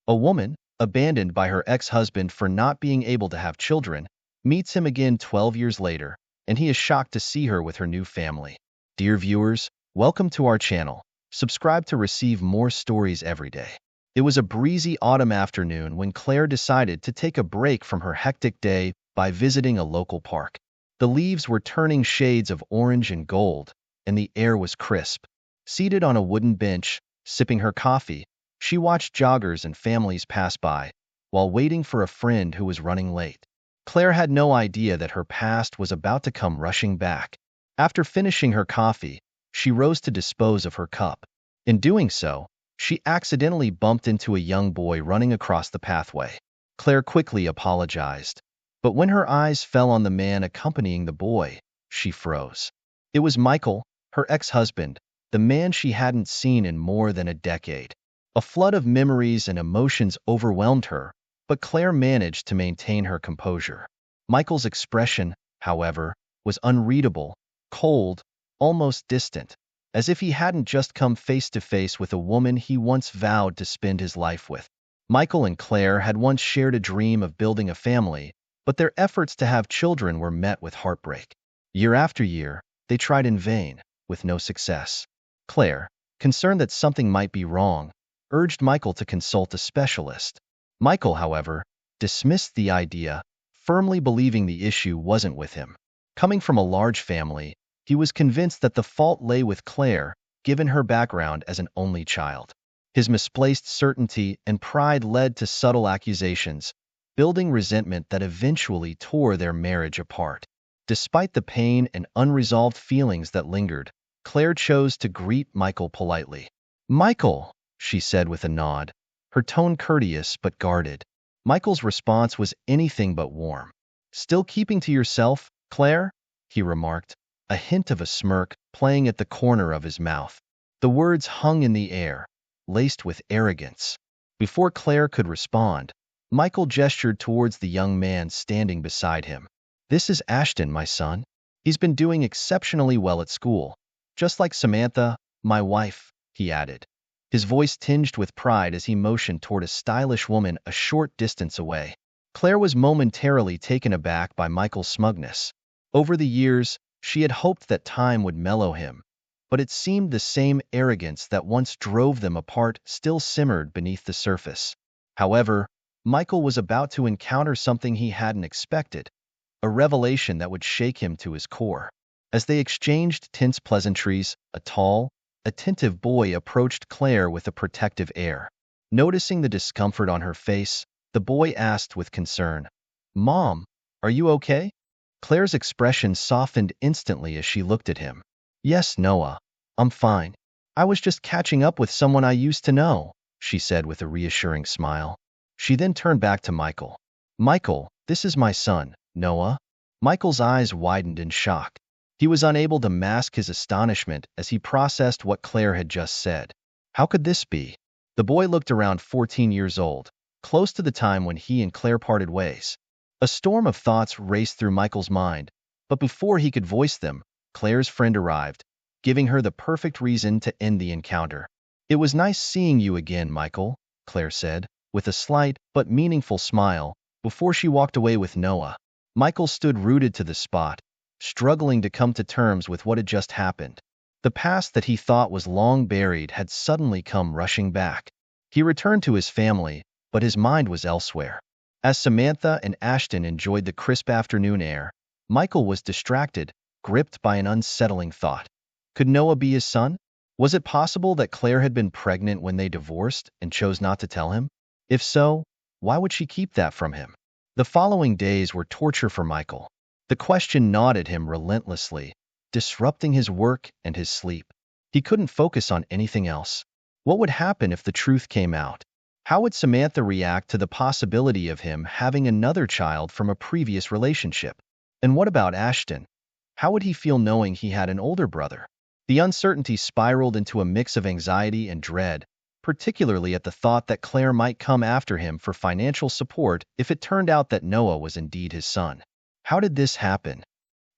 A woman, abandoned by her ex-husband for not being able to have children, meets him again 12 years later, and he is shocked to see her with her new family. Dear viewers, welcome to our channel. Subscribe to receive more stories every day. It was a breezy autumn afternoon when Claire decided to take a break from her hectic day by visiting a local park. The leaves were turning shades of orange and gold, and the air was crisp. Seated on a wooden bench, sipping her coffee, she watched joggers and families pass by, while waiting for a friend who was running late. Claire had no idea that her past was about to come rushing back. After finishing her coffee, she rose to dispose of her cup. In doing so, she accidentally bumped into a young boy running across the pathway. Claire quickly apologized, but when her eyes fell on the man accompanying the boy, she froze. It was Michael, her ex-husband, the man she hadn't seen in more than a decade. A flood of memories and emotions overwhelmed her, but Claire managed to maintain her composure. Michael's expression, however, was unreadable, cold, almost distant, as if he hadn't just come face to face with a woman he once vowed to spend his life with. Michael and Claire had once shared a dream of building a family, but their efforts to have children were met with heartbreak. Year after year, they tried in vain, with no success. Claire, concerned that something might be wrong, urged Michael to consult a specialist. Michael, however, dismissed the idea, firmly believing the issue wasn't with him. Coming from a large family, he was convinced that the fault lay with Claire, given her background as an only child. His misplaced certainty and pride led to subtle accusations, building resentment that eventually tore their marriage apart. Despite the pain and unresolved feelings that lingered, Claire chose to greet Michael politely. "Michael," she said with a nod, her tone courteous but guarded. Michael's response was anything but warm. "Still keeping to yourself, Claire?" he remarked, a hint of a smirk playing at the corner of his mouth. The words hung in the air, laced with arrogance. Before Claire could respond, Michael gestured towards the young man standing beside him. "This is Ashton, my son. He's been doing exceptionally well at school. Just like Samantha, my wife," he added, his voice tinged with pride as he motioned toward a stylish woman a short distance away. Claire was momentarily taken aback by Michael's smugness. Over the years, she had hoped that time would mellow him, but it seemed the same arrogance that once drove them apart still simmered beneath the surface. However, Michael was about to encounter something he hadn't expected, a revelation that would shake him to his core. As they exchanged tense pleasantries, a tall, attentive boy approached Claire with a protective air. Noticing the discomfort on her face, the boy asked with concern, "Mom, are you okay?" Claire's expression softened instantly as she looked at him. "Yes, Noah, I'm fine. I was just catching up with someone I used to know," she said with a reassuring smile. She then turned back to Michael. "Michael, this is my son, Noah." Michael's eyes widened in shock. He was unable to mask his astonishment as he processed what Claire had just said. How could this be? The boy looked around 14 years old, close to the time when he and Claire parted ways. A storm of thoughts raced through Michael's mind, but before he could voice them, Claire's friend arrived, giving her the perfect reason to end the encounter. "It was nice seeing you again, Michael," Claire said, with a slight but meaningful smile, before she walked away with Noah. Michael stood rooted to the spot, struggling to come to terms with what had just happened. The past that he thought was long buried had suddenly come rushing back. He returned to his family, but his mind was elsewhere. As Samantha and Ashton enjoyed the crisp afternoon air, Michael was distracted, gripped by an unsettling thought. Could Noah be his son? Was it possible that Claire had been pregnant when they divorced and chose not to tell him? If so, why would she keep that from him? The following days were torture for Michael. The question gnawed at him relentlessly, disrupting his work and his sleep. He couldn't focus on anything else. What would happen if the truth came out? How would Samantha react to the possibility of him having another child from a previous relationship? And what about Ashton? How would he feel knowing he had an older brother? The uncertainty spiraled into a mix of anxiety and dread, particularly at the thought that Claire might come after him for financial support if it turned out that Noah was indeed his son. How did this happen?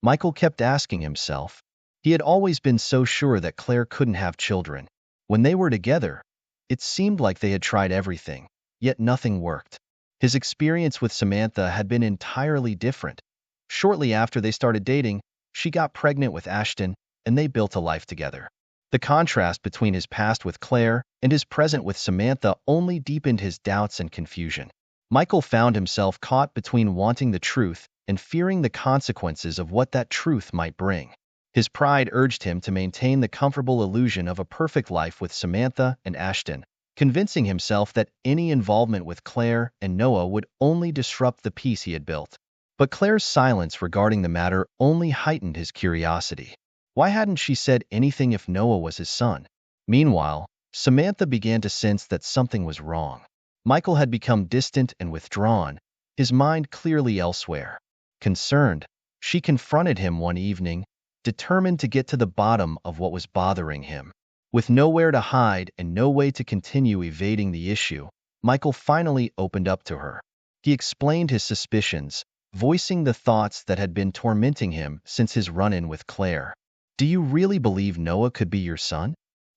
Michael kept asking himself. He had always been so sure that Claire couldn't have children. When they were together, it seemed like they had tried everything. yet nothing worked. His experience with Samantha had been entirely different. Shortly after they started dating, she got pregnant with Ashton, and they built a life together. The contrast between his past with Claire and his present with Samantha only deepened his doubts and confusion. Michael found himself caught between wanting the truth and fearing the consequences of what that truth might bring. His pride urged him to maintain the comfortable illusion of a perfect life with Samantha and Ashton, convincing himself that any involvement with Claire and Noah would only disrupt the peace he had built. But Claire's silence regarding the matter only heightened his curiosity. Why hadn't she said anything if Noah was his son? Meanwhile, Samantha began to sense that something was wrong. Michael had become distant and withdrawn, his mind clearly elsewhere. Concerned, she confronted him one evening, determined to get to the bottom of what was bothering him. With nowhere to hide and no way to continue evading the issue, Michael finally opened up to her. He explained his suspicions, voicing the thoughts that had been tormenting him since his run-in with Claire. "Do you really believe Noah could be your son?"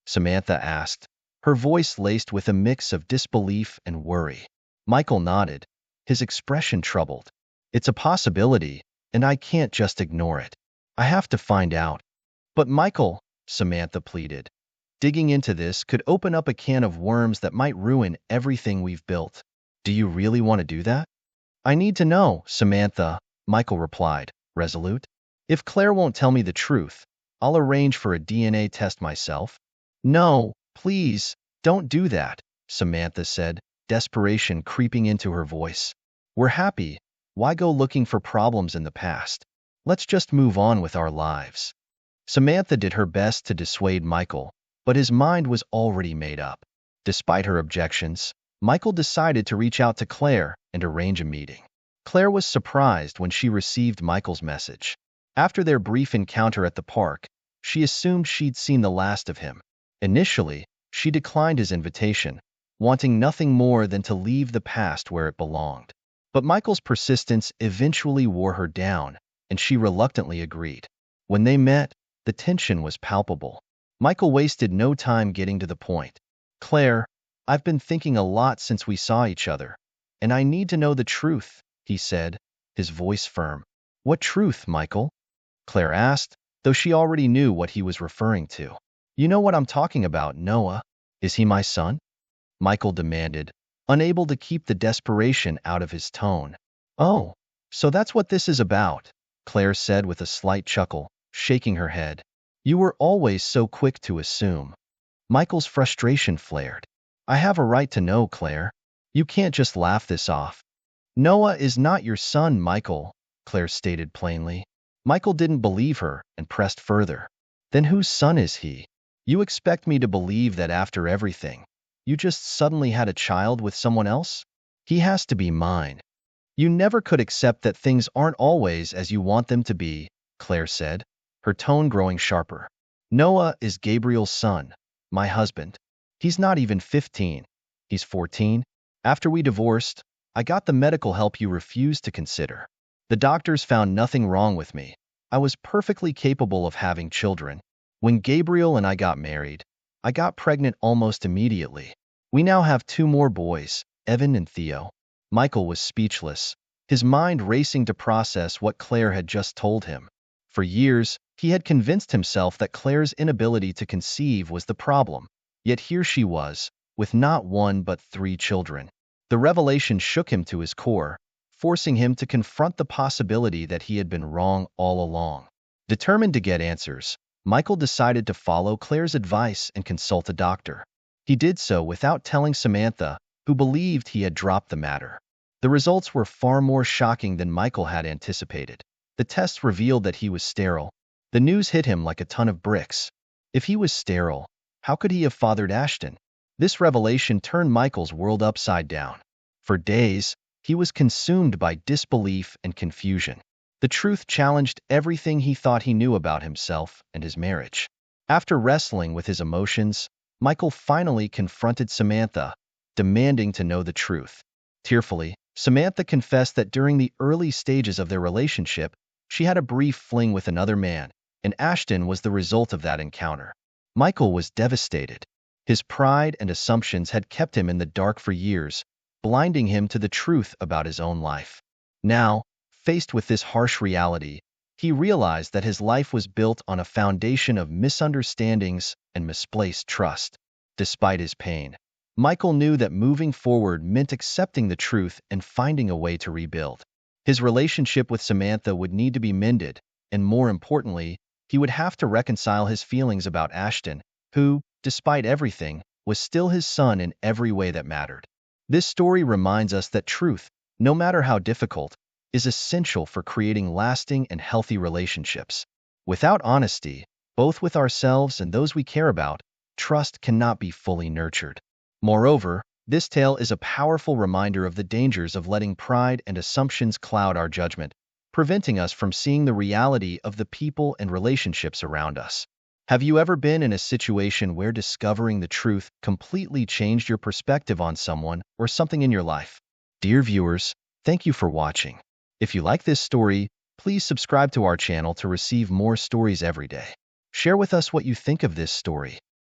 Samantha asked, her voice laced with a mix of disbelief and worry. Michael nodded, his expression troubled. "It's a possibility, and I can't just ignore it. I have to find out." "But Michael," Samantha pleaded, "digging into this could open up a can of worms that might ruin everything we've built. Do you really want to do that?" "I need to know, Samantha," Michael replied, resolute. "If Claire won't tell me the truth, I'll arrange for a DNA test myself." "No, please, don't do that," Samantha said, desperation creeping into her voice. "We're happy. Why go looking for problems in the past? Let's just move on with our lives." Samantha did her best to dissuade Michael, but his mind was already made up. Despite her objections, Michael decided to reach out to Claire and arrange a meeting. Claire was surprised when she received Michael's message. After their brief encounter at the park, she assumed she'd seen the last of him. Initially, she declined his invitation, wanting nothing more than to leave the past where it belonged. But Michael's persistence eventually wore her down, and she reluctantly agreed. When they met, the tension was palpable. Michael wasted no time getting to the point. "Claire, I've been thinking a lot since we saw each other, and I need to know the truth," he said, his voice firm. "What truth, Michael?" Claire asked, though she already knew what he was referring to. "You know what I'm talking about, Noah. Is he my son?" Michael demanded, unable to keep the desperation out of his tone. "Oh, so that's what this is about," Claire said with a slight chuckle, shaking her head. "You were always so quick to assume." Michael's frustration flared. "I have a right to know, Claire. You can't just laugh this off." "Noah is not your son, Michael," Claire stated plainly. Michael didn't believe her and pressed further. "Then whose son is he? You expect me to believe that after everything, you just suddenly had a child with someone else? He has to be mine." "You never could accept that things aren't always as you want them to be," Claire said, her tone growing sharper. "Noah is Gabriel's son, my husband. He's not even 15. He's 14. After we divorced, I got the medical help you refused to consider. The doctors found nothing wrong with me. I was perfectly capable of having children. When Gabriel and I got married, I got pregnant almost immediately. We now have 2 more boys, Evan and Theo." Michael was speechless, his mind racing to process what Claire had just told him. For years, he had convinced himself that Claire's inability to conceive was the problem, yet here she was, with not 1 but 3 children. The revelation shook him to his core, forcing him to confront the possibility that he had been wrong all along. Determined to get answers, Michael decided to follow Claire's advice and consult a doctor. He did so without telling Samantha, who believed he had dropped the matter. The results were far more shocking than Michael had anticipated. The tests revealed that he was sterile. The news hit him like a ton of bricks. If he was sterile, how could he have fathered Ashton? This revelation turned Michael's world upside down. For days, he was consumed by disbelief and confusion. The truth challenged everything he thought he knew about himself and his marriage. After wrestling with his emotions, Michael finally confronted Samantha, demanding to know the truth. Tearfully, Samantha confessed that during the early stages of their relationship, she had a brief fling with another man, and Ashton was the result of that encounter. Michael was devastated. His pride and assumptions had kept him in the dark for years, blinding him to the truth about his own life. Now, faced with this harsh reality, he realized that his life was built on a foundation of misunderstandings and misplaced trust. Despite his pain, Michael knew that moving forward meant accepting the truth and finding a way to rebuild. His relationship with Samantha would need to be mended, and more importantly, he would have to reconcile his feelings about Ashton, who, despite everything, was still his son in every way that mattered. This story reminds us that truth, no matter how difficult, is essential for creating lasting and healthy relationships. Without honesty, both with ourselves and those we care about, trust cannot be fully nurtured. Moreover, this tale is a powerful reminder of the dangers of letting pride and assumptions cloud our judgment, preventing us from seeing the reality of the people and relationships around us. Have you ever been in a situation where discovering the truth completely changed your perspective on someone or something in your life? Dear viewers, thank you for watching. If you like this story, please subscribe to our channel to receive more stories every day. Share with us what you think of this story.